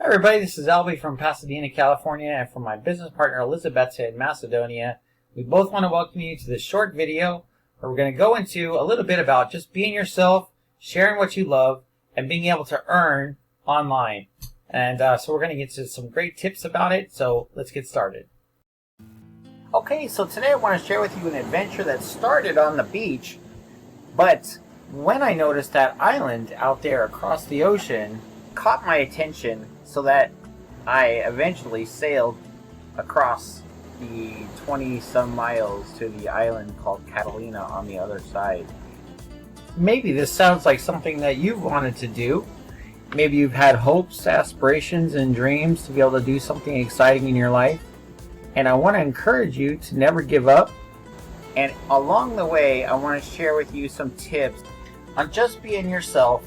Hi everybody, this is Albie from Pasadena, California, and from my business partner Elizabeth in Macedonia. We both want to welcome you to this short video where we're going to go into a little bit about just being yourself, sharing what you love, and being able to earn online. And so we're going to get to some great tips about it, so let's get started. Okay, so today I want to share with you an adventure that started on the beach, but when I noticed that island out there across the ocean caught my attention, so that I eventually sailed across the 20-some miles to the island called Catalina on the other side. Maybe this sounds like something that you've wanted to do. Maybe you've had hopes, aspirations, and dreams to be able to do something exciting in your life. And I want to encourage you to never give up. And along the way, I want to share with you some tips on just being yourself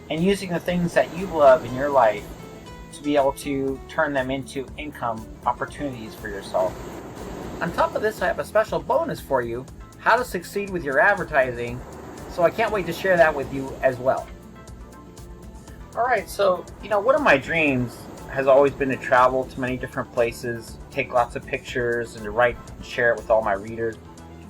and using the things that you love in your life to be able to turn them into income opportunities for yourself. On top of this, I have a special bonus for you, how to succeed with your advertising, so I can't wait to share that with you as well. Alright, so, one of my dreams has always been to travel to many different places, take lots of pictures, and to write and share it with all my readers,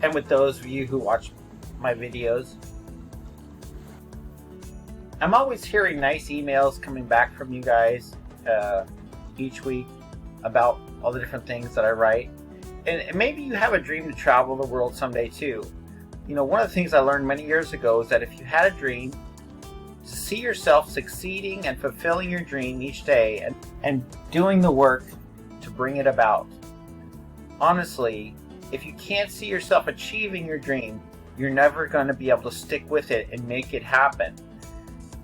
and with those of you who watch my videos. I'm always hearing nice emails coming back from you guys each week about all the different things that I write. And maybe you have a dream to travel the world someday too. One of the things I learned many years ago is that if you had a dream, to see yourself succeeding and fulfilling your dream each day and doing the work to bring it about. Honestly, if you can't see yourself achieving your dream, you're never going to be able to stick with it and make it happen.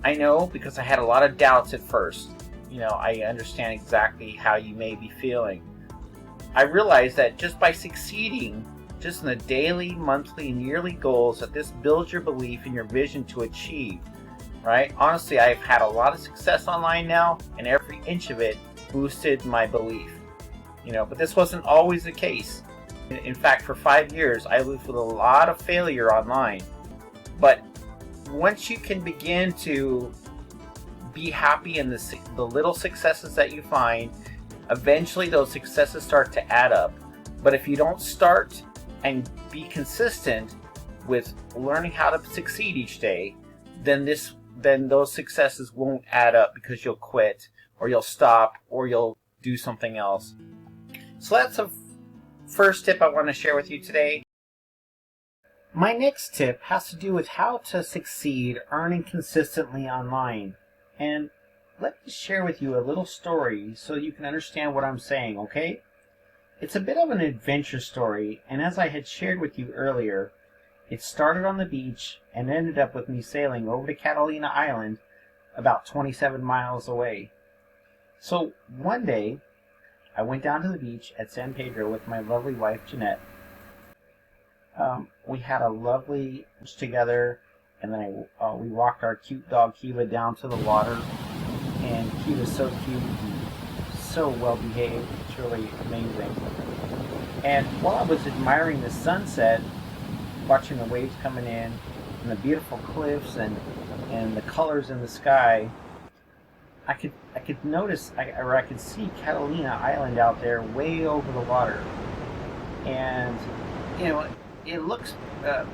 I know, because I had a lot of doubts at first. I understand exactly how you may be feeling. I realized that just by succeeding, just in the daily, monthly, and yearly goals, that this builds your belief in your vision to achieve, right? Honestly, I've had a lot of success online now, and every inch of it boosted my belief. But this wasn't always the case. In fact, for 5 years, I lived with a lot of failure online. But once you can begin to be happy in the little successes that you find, eventually those successes start to add up. But if you don't start and be consistent with learning how to succeed each day, then those successes won't add up, because you'll quit, or you'll stop, or you'll do something else. So that's the first tip I want to share with you today. My next tip has to do with how to succeed earning consistently online. And let me share with you a little story so you can understand what I'm saying, okay? It's a bit of an adventure story, and as I had shared with you earlier, it started on the beach and ended up with me sailing over to Catalina Island, about 27 miles away. So one day, I went down to the beach at San Pedro with my lovely wife, Jeanette. We had a lovely lunch together, and then we walked our cute dog Kiva down to the water, and Kiva's so cute and so well behaved. It's really amazing. And while I was admiring the sunset, watching the waves coming in, and the beautiful cliffs and the colors in the sky, I could notice, I could see Catalina Island out there way over the water. And it looks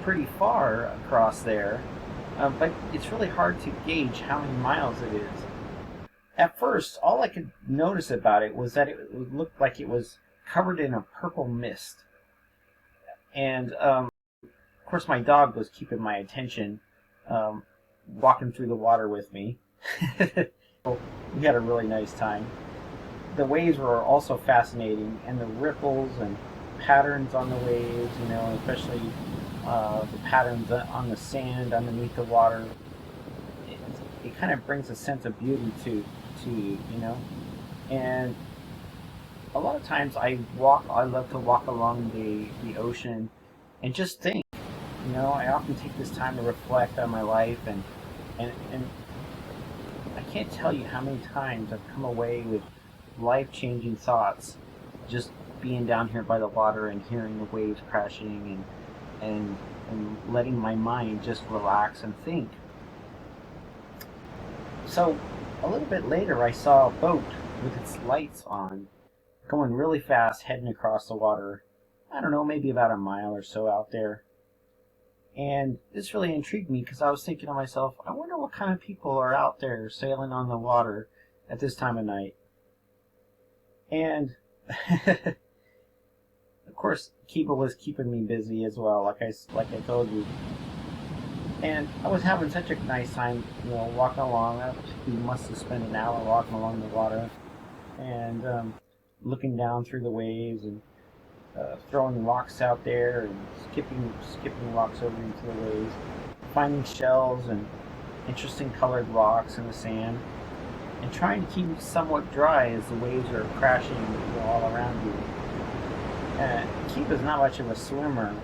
pretty far across there, but it's really hard to gauge how many miles it is. At first, all I could notice about it was that it looked like it was covered in a purple mist. And of course, my dog was keeping my attention, walking through the water with me. We had a really nice time. The waves were also fascinating, and the ripples and patterns on the waves, especially the patterns on the sand underneath the water. It kind of brings a sense of beauty to you, And a lot of times I love to walk along the ocean and just think. I often take this time to reflect on my life, and I can't tell you how many times I've come away with life-changing thoughts just being down here by the water and hearing the waves crashing and letting my mind just relax and think. So a little bit later, I saw a boat with its lights on, going really fast, heading across the water. I don't know, maybe about a mile or so out there. And this really intrigued me because I was thinking to myself, I wonder what kind of people are out there sailing on the water at this time of night. And of course, Kiba was keeping me busy as well, like I told you. And I was having such a nice time, walking along. We must have spent an hour walking along the water and looking down through the waves and throwing rocks out there and skipping rocks over into the waves, finding shells and interesting colored rocks in the sand, and trying to keep somewhat dry as the waves are crashing all around you. Kiba's not much of a swimmer,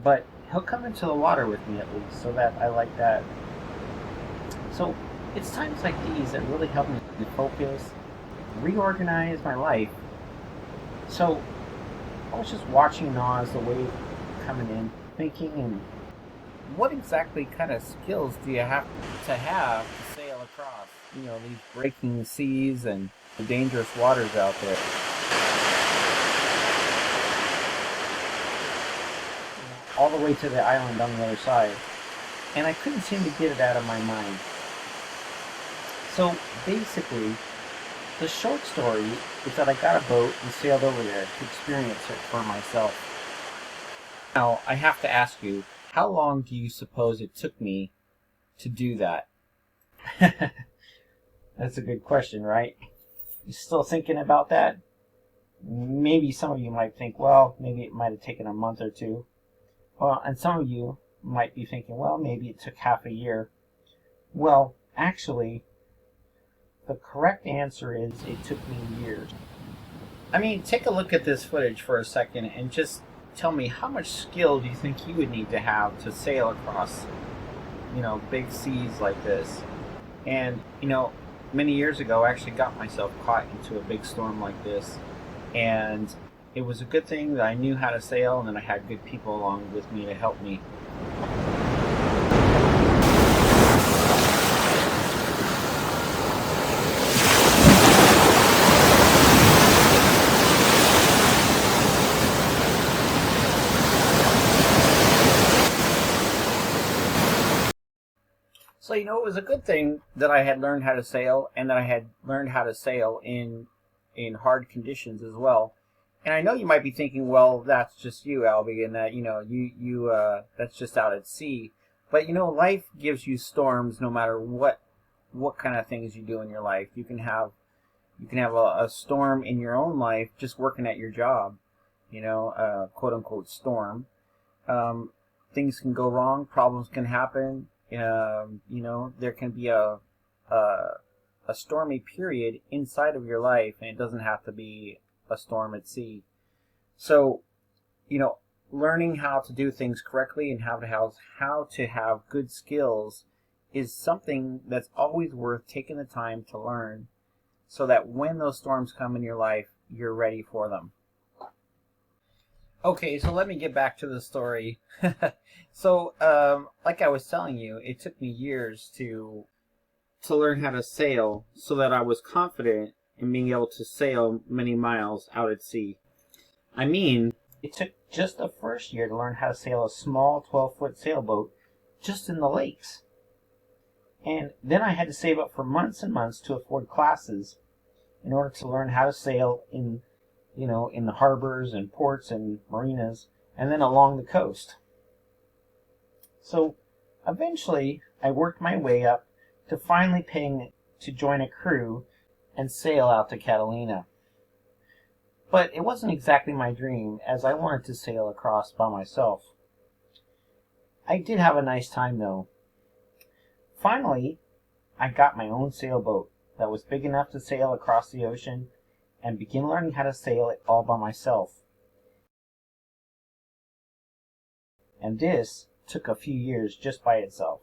but he'll come into the water with me at least, so that I like that. So it's times like these that really help me focus, reorganize my life. So I was just watching in awe as the wave coming in, thinking, and what exactly kind of skills do you have to sail across, these breaking seas and the dangerous waters out there? All the way to the island on the other side. And I couldn't seem to get it out of my mind. So basically, the short story is that I got a boat and sailed over there to experience it for myself. Now, I have to ask you, how long do you suppose it took me to do that? That's a good question, right? You still thinking about that? Maybe some of you might think, well, maybe it might have taken a month or two. Well, and some of you might be thinking, well, maybe it took half a year. Well, actually, the correct answer is it took me years. I mean, take a look at this footage for a second and just tell me, how much skill do you think you would need to have to sail across, big seas like this? And, many years ago, I actually got myself caught into a big storm like this. And it was a good thing that I knew how to sail and that I had good people along with me to help me. So, it was a good thing that I had learned how to sail and that I had learned how to sail in hard conditions as well. And I know you might be thinking, well, that's just you, Albie, and that, you that's just out at sea. But, life gives you storms no matter what kind of things you do in your life. You can have a storm in your own life just working at your job, quote unquote storm. Things can go wrong, problems can happen. There can be a stormy period inside of your life, and it doesn't have to be a storm at sea. So, learning how to do things correctly and how to have good skills is something that's always worth taking the time to learn, so that when those storms come in your life, you're ready for them. Okay, so let me get back to the story. So, like I was telling you, it took me years to learn how to sail so that I was confident in being able to sail many miles out at sea. I mean, it took just the first year to learn how to sail a small 12-foot sailboat just in the lakes. And then I had to save up for months and months to afford classes in order to learn how to sail in the harbors and ports and marinas, and then along the coast. So eventually I worked my way up to finally paying to join a crew and sail out to Catalina. But it wasn't exactly my dream, as I wanted to sail across by myself. I did have a nice time though. Finally, I got my own sailboat that was big enough to sail across the ocean and begin learning how to sail it all by myself. And this took a few years just by itself.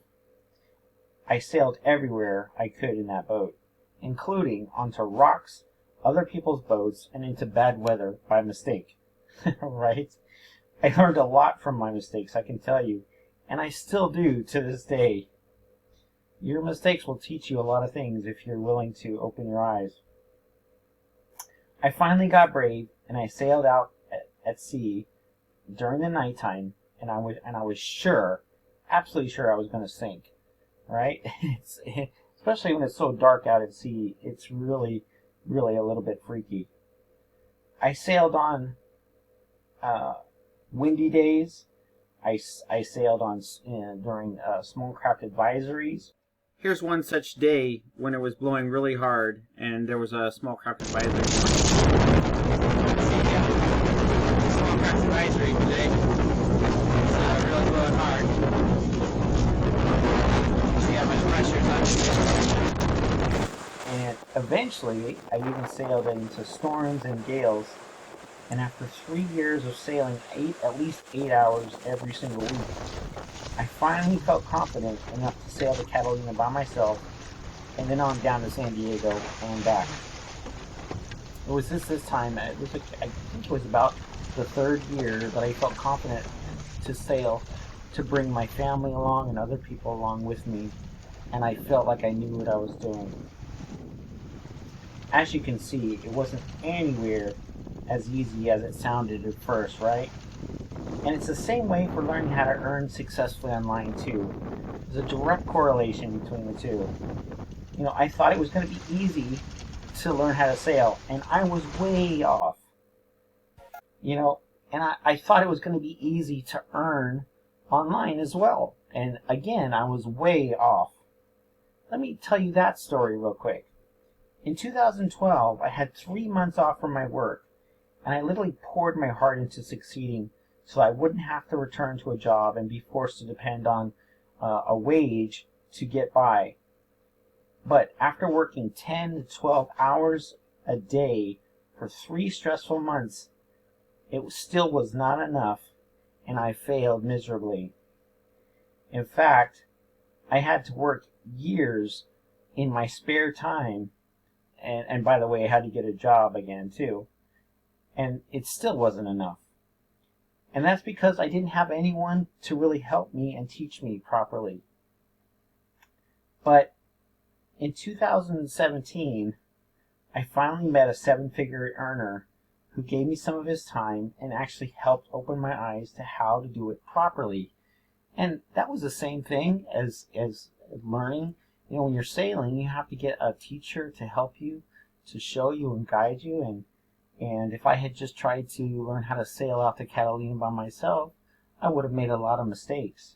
I sailed everywhere I could in that boat, including onto rocks, other people's boats, and into bad weather by mistake. Right? I learned a lot from my mistakes, I can tell you, and I still do to this day. Your mistakes will teach you a lot of things if you're willing to open your eyes. I finally got brave and I sailed out at sea during the nighttime, and I was sure, absolutely sure I was going to sink. Right? Especially when it's so dark out at sea, it's really, really a little bit freaky. I sailed on windy days. I sailed on during small craft advisories. Here's one such day when it was blowing really hard and there was a small craft advisory. Small craft advisory today. It's really blowing hard. See how much pressure's on. And eventually, I even sailed into storms and gales. And after 3 years of sailing at least 8 hours every single week, I finally felt confident enough to sail to Catalina by myself, and then on down to San Diego and back. It was this time, I think it was about the 3rd year that I felt confident to sail, to bring my family along and other people along with me, and I felt like I knew what I was doing. As you can see, it wasn't anywhere as easy as it sounded at first, right? And it's the same way for learning how to earn successfully online too. There's a direct correlation between the two. You know, I thought it was going to be easy to learn how to sail, and I was way off. You know, and I thought it was going to be easy to earn online as well. And again, I was way off. Let me tell you that story real quick. In 2012, I had 3 months off from my work, and I literally poured my heart into succeeding so I wouldn't have to return to a job and be forced to depend on a wage to get by. But after working 10 to 12 hours a day for 3 stressful months, it still was not enough, and I failed miserably. In fact, I had to work years in my spare time, and by the way, I had to get a job again too, and it still wasn't enough. And that's because I didn't have anyone to really help me and teach me properly. But in 2017, I finally met a 7-figure earner who gave me some of his time and actually helped open my eyes to how to do it properly. And that was the same thing as learning. You know, when you're sailing, you have to get a teacher to help you, to show you and guide you. And if I had just tried to learn how to sail out to Catalina by myself, I would have made a lot of mistakes,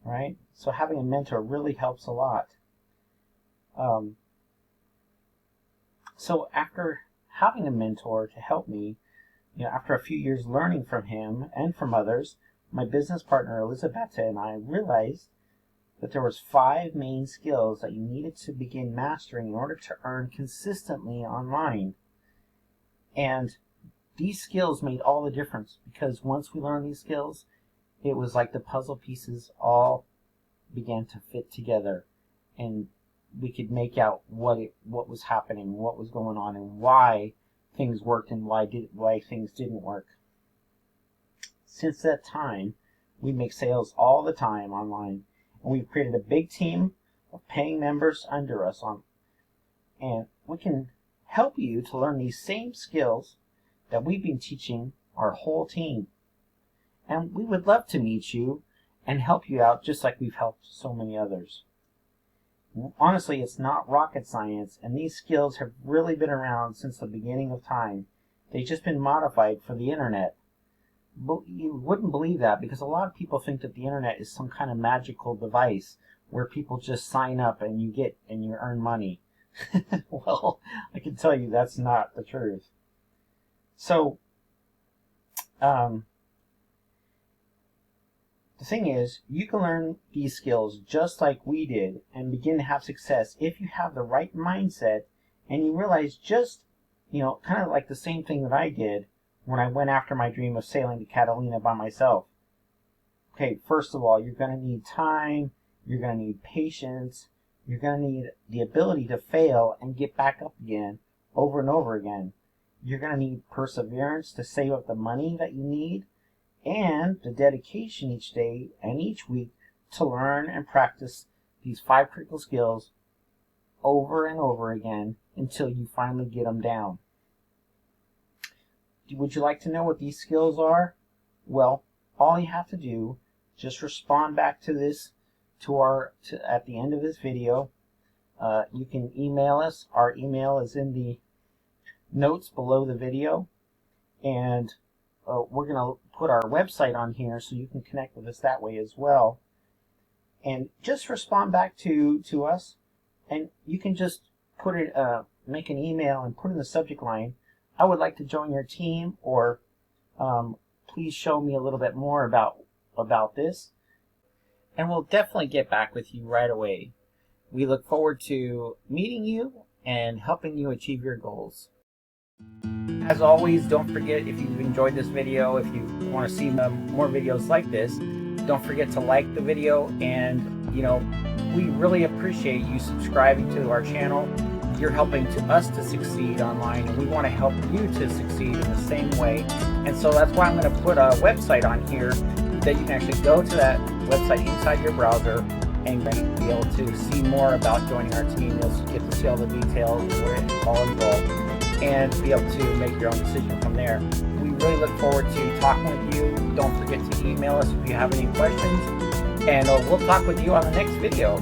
right? So having a mentor really helps a lot. So after having a mentor to help me, you know, after a few years learning from him and from others, my business partner Elizabeth and I realized that there was 5 main skills that you needed to begin mastering in order to earn consistently online. And these skills made all the difference, because once we learned these skills, it was like the puzzle pieces all began to fit together, and we could make out what was happening, what was going on, and why things worked and why things didn't work. Since that time, we make sales all the time online, and we've created a big team of paying members under us and we can help you to learn these same skills that we've been teaching our whole team. And we would love to meet you and help you out just like we've helped so many others. Honestly, it's not rocket science, and these skills have really been around since the beginning of time. They've just been modified for the internet. But you wouldn't believe that, because a lot of people think that the internet is some kind of magical device where people just sign up and you earn money. Well, I can tell you that's not the truth. So, the thing is, you can learn these skills just like we did and begin to have success if you have the right mindset and you realize just, kind of like the same thing that I did when I went after my dream of sailing to Catalina by myself. Okay, first of all, you're going to need time, you're going to need patience, you're going to need the ability to fail and get back up again over and over again. You're going to need perseverance to save up the money that you need, and the dedication each day and each week to learn and practice these 5 critical skills over and over again until you finally get them down. Would you like to know what these skills are? Well, all you have to do, just respond back to this at the end of this video. You can email us. Our email is in the notes below the video, and we're going to put our website on here so you can connect with us that way as well. And just respond back to us, and you can just put it, make an email and put in the subject line, I would like to join your team, or please show me a little bit more about this. And we'll definitely get back with you right away. We look forward to meeting you and helping you achieve your goals. As always, don't forget, if you've enjoyed this video, if you want to see more videos like this, don't forget to like the video, and we really appreciate you subscribing to our channel. You're helping us to succeed online, and we want to help you to succeed in the same way. And so that's why I'm going to put a website on here that you can actually go to that website inside your browser and be able to see more about joining our team. You'll get to see all the details, we're all involved, and be able to make your own decision from there. We really look forward to talking with you. Don't forget to email us if you have any questions, and we'll talk with you on the next video.